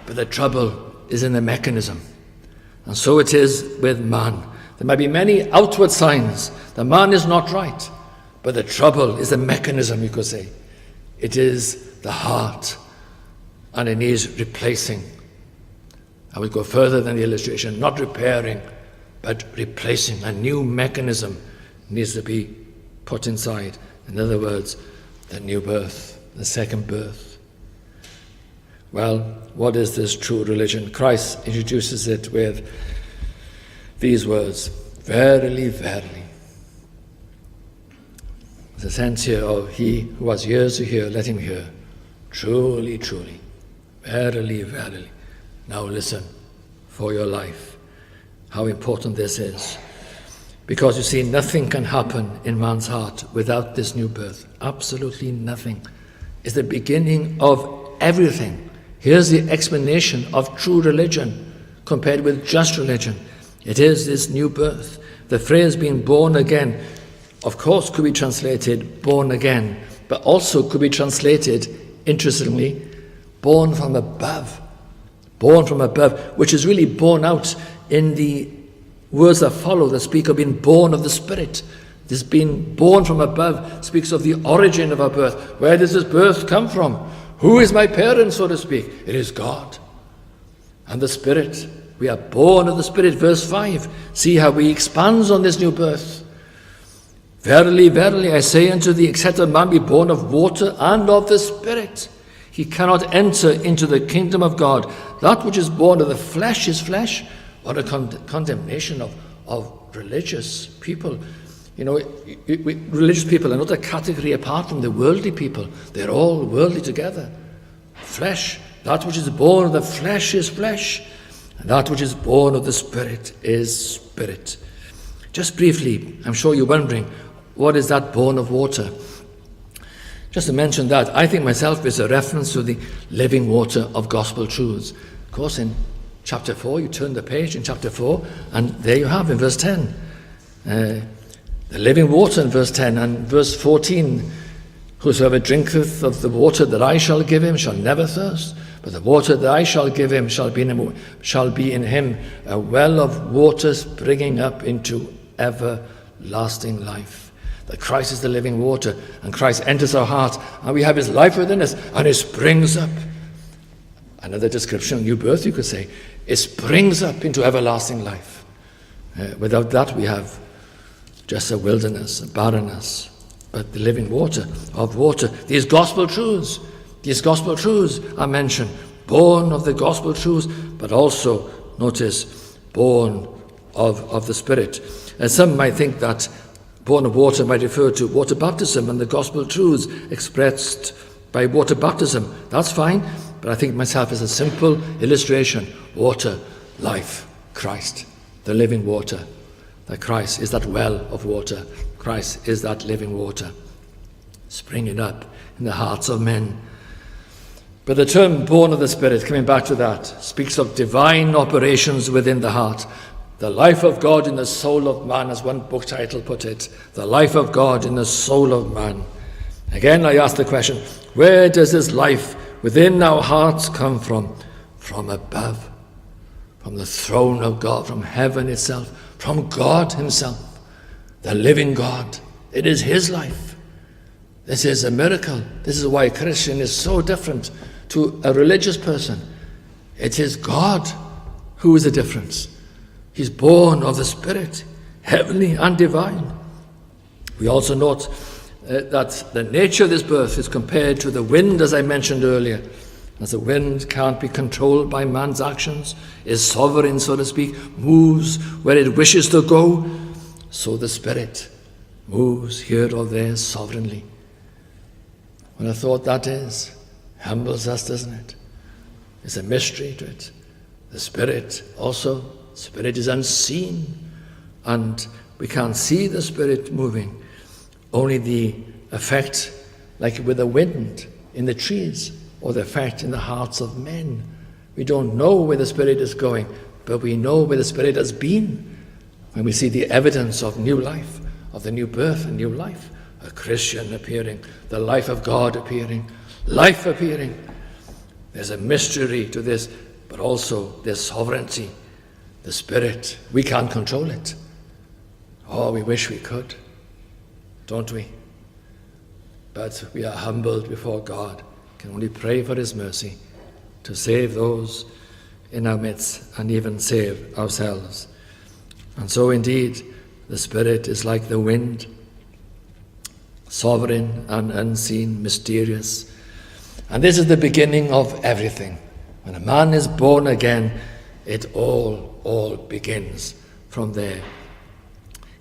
But the trouble is in the mechanism. And so it is with man. There might be many outward signs that man is not right. But the trouble is the mechanism, you could say. It is the heart. And it needs replacing. I would go further than the illustration. Not repairing, but replacing. A new mechanism needs to be put inside. In other words, the new birth, the second birth. Well, what is this true religion? Christ introduces it with these words, verily, verily. There's a sense here of he who has ears to hear, let him hear. Truly, truly, verily, verily. Now listen for your life, how important this is. Because you see, nothing can happen in man's heart without this new birth. Absolutely nothing. It's the beginning of everything. Here's the explanation of true religion compared with just religion. It is this new birth. The phrase being born again, of course, could be translated born again, but also could be translated, interestingly, born from above. Born from above, which is really born out in the words that follow that speak of being born of the Spirit. This being born from above speaks of the origin of our birth. Where does this birth come from? Who is my parent, so to speak? It is God and the Spirit. We are born of the Spirit. Verse 5. See how he expands on this new birth. Verily, verily, I say unto thee, except a man be born of water and of the Spirit, he cannot enter into the kingdom of God. That which is born of the flesh is flesh. What a condemnation of religious people. You know, religious people are not a category apart from the worldly people. They're all worldly together. Flesh, that which is born of the flesh is flesh. And that which is born of the Spirit is spirit. Just briefly, I'm sure you're wondering, what is that born of water? Just to mention that, I think myself is a reference to the living water of gospel truths. Of course, in chapter 4, you turn the page in chapter 4, and there you have in verse 10. The living water in verse 10, and verse 14, whosoever drinketh of the water that I shall give him shall never thirst, but the water that I shall give him shall be in him a well of water springing up into everlasting life. that Christ is the living water, and Christ enters our heart, and we have his life within us, and it springs up. Another description of new birth, you could say, it springs up into everlasting life. Without that, we have just a wilderness, a barrenness. But the living water of water, these gospel truths are mentioned, born of the gospel truths, but also, notice, born of the Spirit. And some might think that born of water might refer to water baptism and the gospel truths expressed by water baptism. That's fine, but I think myself as a simple illustration. Water, life, Christ, the living water. That Christ is that well of water. Christ is that living water, springing up in the hearts of men. But the term born of the Spirit, coming back to that, speaks of divine operations within the heart. The life of God in the soul of man, as one book title put it. The life of God in the soul of man. Again, I ask the question, where does this life within our hearts come from? From above, from the throne of God, from heaven itself, from God himself, the living God. It is his life. This is a miracle. This is why a Christian is so different to a religious person. It is God who is the difference. He's born of the Spirit, heavenly and divine. We also note that the nature of this birth is compared to the wind, as I mentioned earlier. As the wind can't be controlled by man's actions, is sovereign, so to speak, moves where it wishes to go, so the Spirit moves here or there sovereignly. What a thought that is. Humbles us, doesn't it? There's a mystery to it. The Spirit also, Spirit is unseen, and we can't see the Spirit moving. Only the effect, like with the wind in the trees, or the effect in the hearts of men. We don't know where the Spirit is going, but we know where the Spirit has been. When we see the evidence of new life, of the new birth and new life, a Christian appearing, the life of God appearing, life appearing. There's a mystery to this, but also there's sovereignty. The Spirit, we can't control it. Oh, we wish we could, don't we? But we are humbled before God. Can only pray for his mercy to save those in our midst and even save ourselves. And so indeed, the Spirit is like the wind, sovereign and unseen, mysterious. And this is the beginning of everything. When a man is born again, it all begins from there.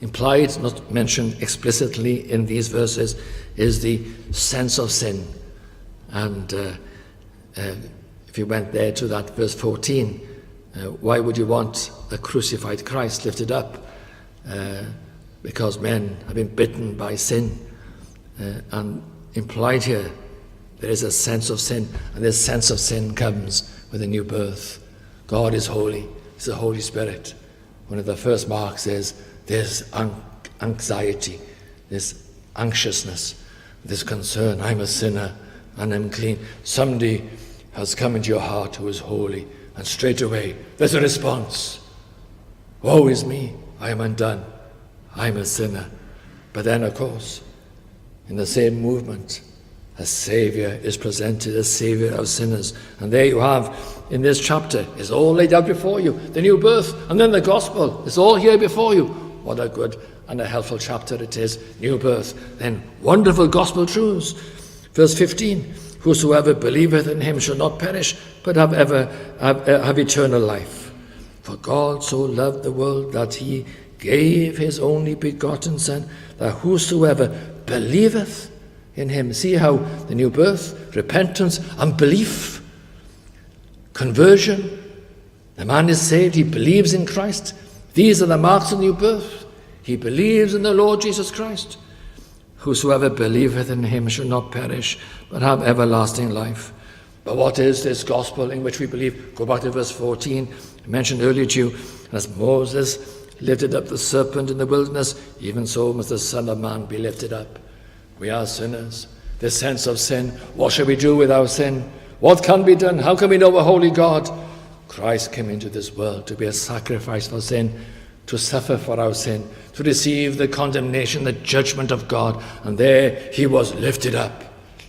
Implied, not mentioned explicitly in these verses, is the sense of sin. And if you went there to that verse 14, why would you want a crucified Christ lifted up? Because men have been bitten by sin. And implied here, there is a sense of sin, and this sense of sin comes with a new birth. God is holy. It's the Holy Spirit. One of the first marks is there's anxiety, there's anxiousness, there's concern. I'm a sinner and I'm clean. Somebody has come into your heart who is holy, and straight away there's a response. Woe is me, I am undone, I'm a sinner. But then, of course, in the same movement, a Saviour is presented, a Saviour of sinners. And there you have, in this chapter, it's all laid out before you. The new birth, and then the gospel. It's all here before you. What a good and a helpful chapter it is. New birth, then wonderful gospel truths. Verse 15, whosoever believeth in him shall not perish, but have eternal life. For God so loved the world that he gave his only begotten Son, that whosoever believeth in him. See how the new birth, repentance and belief, conversion. The man is saved, he believes in Christ. These are the marks of new birth. He believes in the Lord Jesus Christ. Whosoever believeth in him shall not perish, but have everlasting life. But what is this gospel in which we believe? Go back to verse 14. I mentioned earlier to you, as Moses lifted up the serpent in the wilderness, even so must the Son of Man be lifted up. We are sinners. This sense of sin. What shall we do with our sin? What can be done? How can we know a holy God? Christ came into this world to be a sacrifice for sin. to suffer for our sin, to receive the condemnation, the judgment of God. And there he was lifted up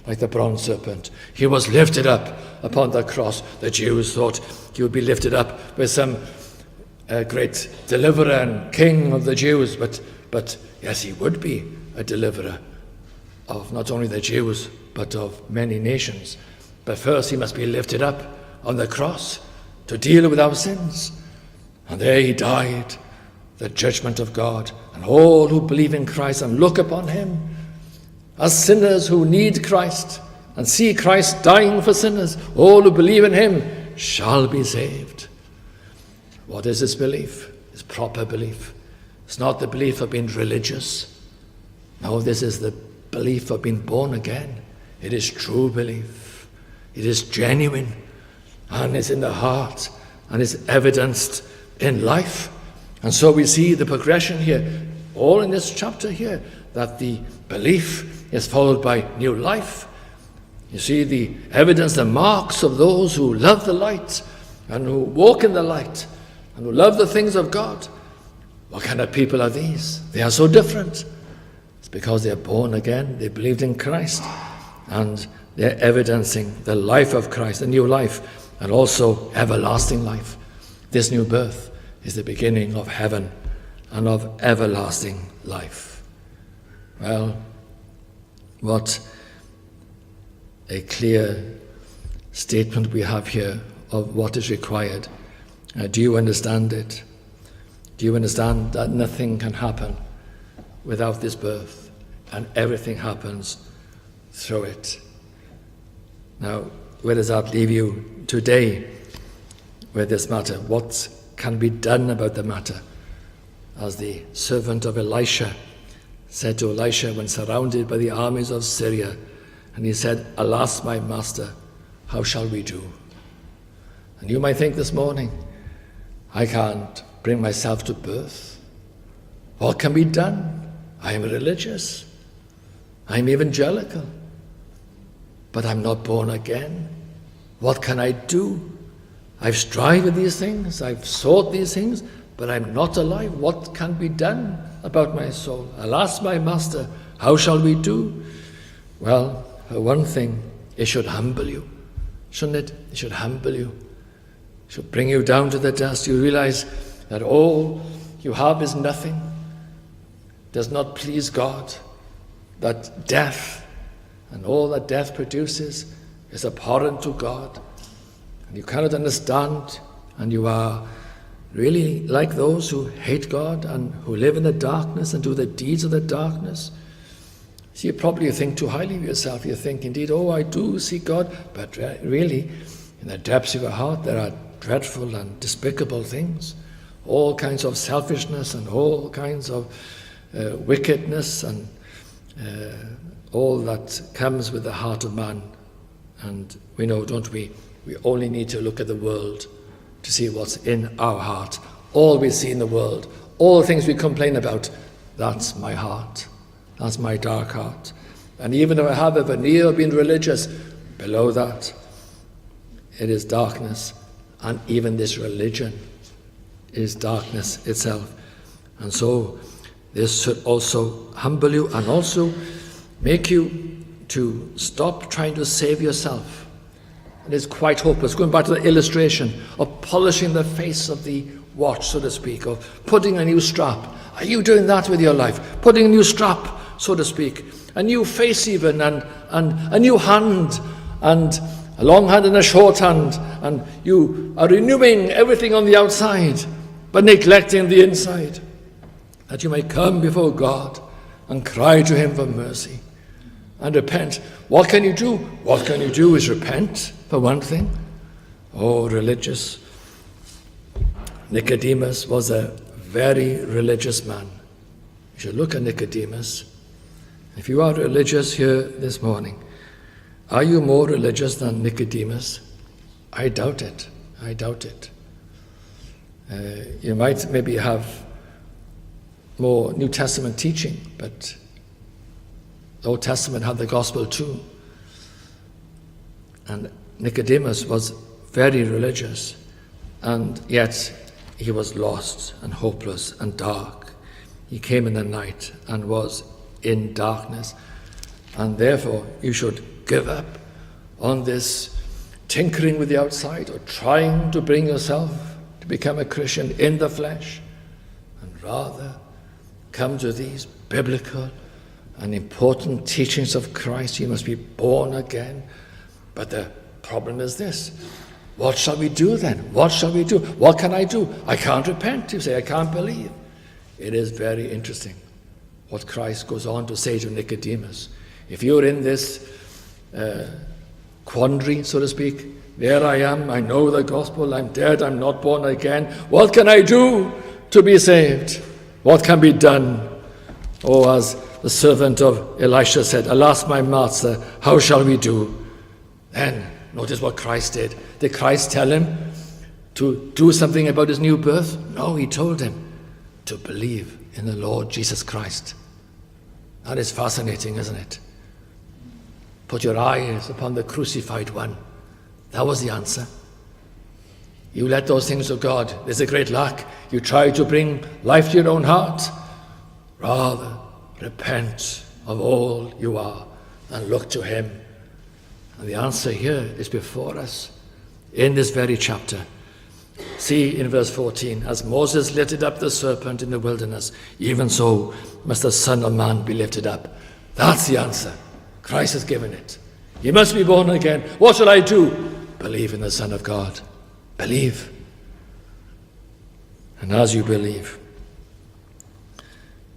like the bronze serpent. He was lifted up upon the cross. The Jews thought he would be lifted up with some great deliverer and king of the Jews, but yes, he would be a deliverer of not only the Jews, but of many nations. But first he must be lifted up on the cross to deal with our sins. And there he died, the judgment of God. And all who believe in Christ and look upon him as sinners who need Christ and see Christ dying for sinners, all who believe in him shall be saved. What is this belief? It's proper belief. It's not the belief of being religious. No, this is the belief of being born again. It is true belief. It is genuine, and it's in the heart, and it's evidenced in life. And so we see the progression here, all in this chapter here, that the belief is followed by new life. You see the evidence, the marks of those who love the light and who walk in the light and who love the things of God. What kind of people are these? They are so different. It's because they are born again, they believed in Christ, and they're evidencing the life of Christ, the new life, and also everlasting life. This new birth is the beginning of heaven and of everlasting life. Well, what a clear statement we have here of what is required. Do you understand it? Do you understand that nothing can happen without this birth, and everything happens through it? Now, where does that leave you today with this matter? What can be done about the matter? As the servant of Elisha said to Elisha when surrounded by the armies of Syria, and he said, "Alas, my master, how shall we do?" And you might think this morning, I can't bring myself to birth. What can be done? I am religious. I am evangelical. But I'm not born again. What can I do? I've strived with these things. I've sought these things, but I'm not alive. What can be done about my soul? Alas, my master, how shall we do? Well, for one thing, it should humble you. Shouldn't it? It should humble you. It should bring you down to the dust. You realize that all you have is nothing, does not please God, that death and all that death produces is abhorrent to God, and you cannot understand, and you are really like those who hate God and who live in the darkness and do the deeds of the darkness. See, you probably think too highly of yourself. You think indeed, oh, I do see God, but really, in the depths of your heart, there are dreadful and despicable things, all kinds of selfishness and all kinds of wickedness and all that comes with the heart of man. And we know, don't we, we only need to look at the world to see what's in our heart. All we see in the world, all the things we complain about, that's my heart. That's my dark heart. And even if I have a veneer of being religious, below that, it is darkness. And even this religion is darkness itself. And so this should also humble you and also make you to stop trying to save yourself. It is quite hopeless. Going back to the illustration of polishing the face of the watch, so to speak, of putting a new strap. Are you doing that with your life? Putting a new strap, so to speak, a new face even, and a new hand, and a long hand and a short hand, and you are renewing everything on the outside, but neglecting the inside, that you may come before God and cry to him for mercy and repent. What can you do? What can you do is repent, for one thing. Oh, religious. Nicodemus was a very religious man. You should look at Nicodemus. If you are religious here this morning, are you more religious than Nicodemus? I doubt it. I doubt it. You might maybe have more New Testament teaching, but the Old Testament had the gospel too. And Nicodemus was very religious, and yet he was lost and hopeless and dark. He came in the night and was in darkness. And therefore you should give up on this tinkering with the outside or trying to bring yourself to become a Christian in the flesh, and rather come to these biblical and important teachings of Christ. You must be born again. But the problem is this: what shall we do then? What shall we do? What can I do? I can't repent. You say, I can't believe. It is very interesting what Christ goes on to say to Nicodemus. If you're in this quandary, so to speak, there I am, I know the gospel, I'm dead, I'm not born again. What can I do to be saved? What can be done? Oh, as the servant of Elisha said, alas, my master, how shall we do? Then, notice what Christ did. Did Christ tell him to do something about his new birth? No, he told him to believe in the Lord Jesus Christ. That is fascinating, isn't it? Put your eyes upon the crucified one. That was the answer. You let those things of God, there's a great lack. You try to bring life to your own heart. Rather, repent of all you are and look to him. And the answer here is before us in this very chapter. See in verse 14, as Moses lifted up the serpent in the wilderness, even so must the Son of Man be lifted up. That's the answer. Christ has given it. You must be born again. What shall I do? Believe in the Son of God. Believe. And as you believe,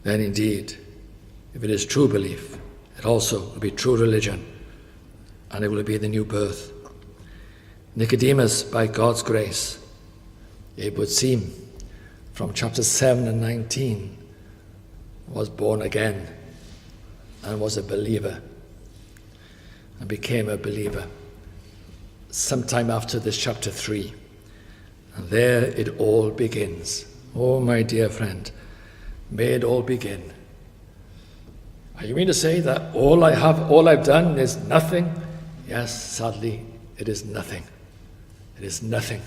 then indeed, if it is true belief, it also will be true religion, and it will be the new birth. Nicodemus, by God's grace, it would seem, from chapters 7 and 19, was born again and was a believer and became a believer sometime after this chapter 3. And there it all begins. Oh, my dear friend, may it all begin. Are you mean to say that all I've done is nothing? Yes, sadly, it is nothing. It is nothing.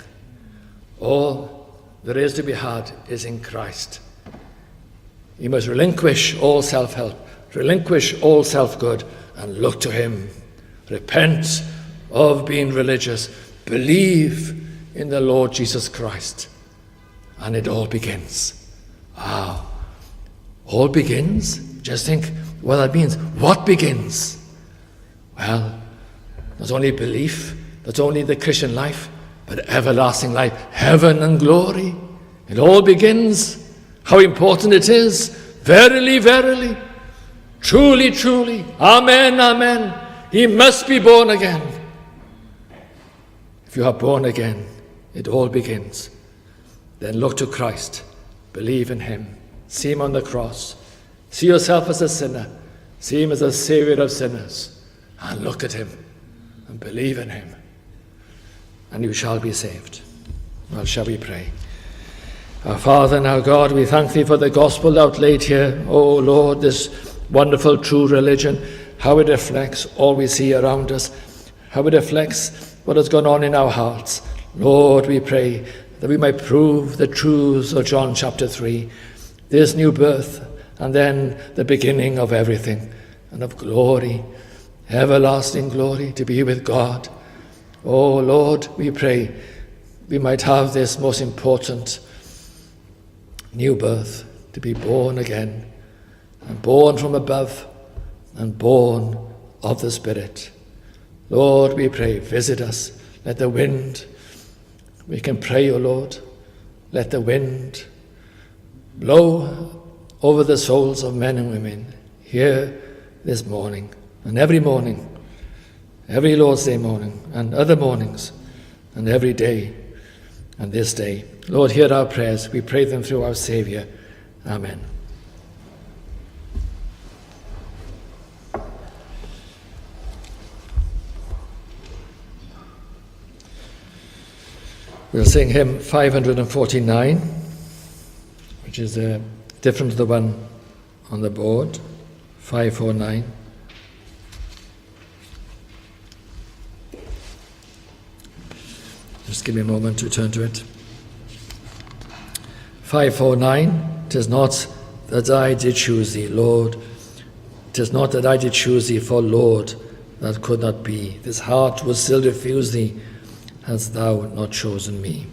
All there is to be had is in Christ. You must relinquish all self-help, relinquish all self-good, and look to him. Repent of being religious. Believe in the Lord Jesus Christ. And it all begins. Wow. All begins? Just think what that means. What begins? Well, not only belief, not only the Christian life, but everlasting life, heaven and glory. It all begins. How important it is. Verily, verily. Truly, truly. Amen, amen. He must be born again. If you are born again, it all begins. Then look to Christ. Believe in him. See him on the cross. See yourself as a sinner. See him as a Savior of sinners. And look at him. And believe in him. And you shall be saved. Well, shall we pray? Our Father and our God, we thank thee for the gospel outlaid here. Oh Lord, this wonderful true religion, how it reflects all we see around us, how it reflects what has gone on in our hearts. Lord, we pray that we might prove the truths of John chapter 3, this new birth, and then the beginning of everything, and of glory, everlasting glory, to be with God. Oh Lord, we pray we might have this most important new birth, to be born again, and born from above, and born of the Spirit. Lord, we pray, visit us. Let the wind, we can pray, O Lord, let the wind blow over the souls of men and women here this morning, and every morning, every Lord's Day morning, and other mornings, and every day, and this day. Lord, hear our prayers. We pray them through our Saviour. Amen. We'll sing hymn 549, which is different to the one on the board, 549. Just give me a moment to turn to it. 549, 'tis not that I did choose thee, Lord. 'Tis not that I did choose thee, for Lord, that could not be. This heart would still refuse thee, hadst thou not chosen me.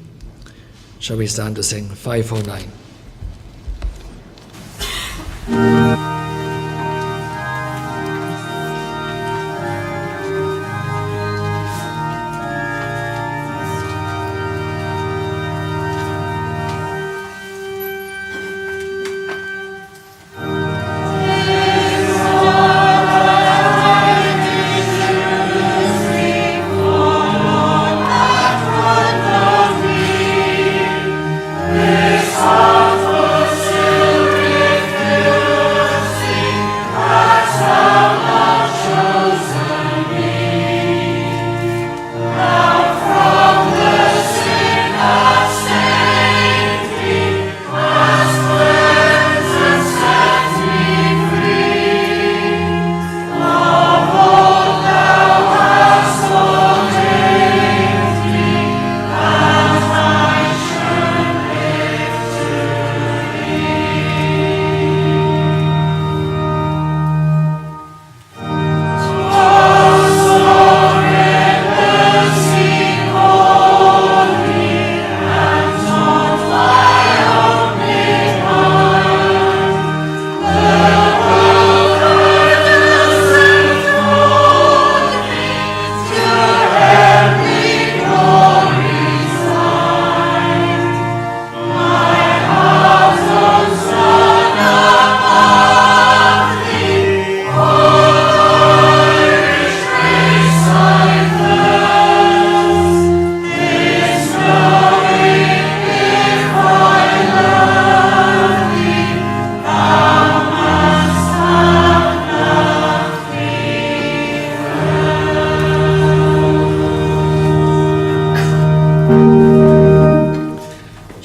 Shall we stand to sing 549?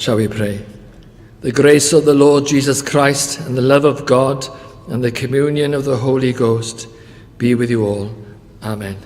Shall we pray? The grace of the Lord Jesus Christ and the love of God and the communion of the Holy Ghost be with you all. Amen.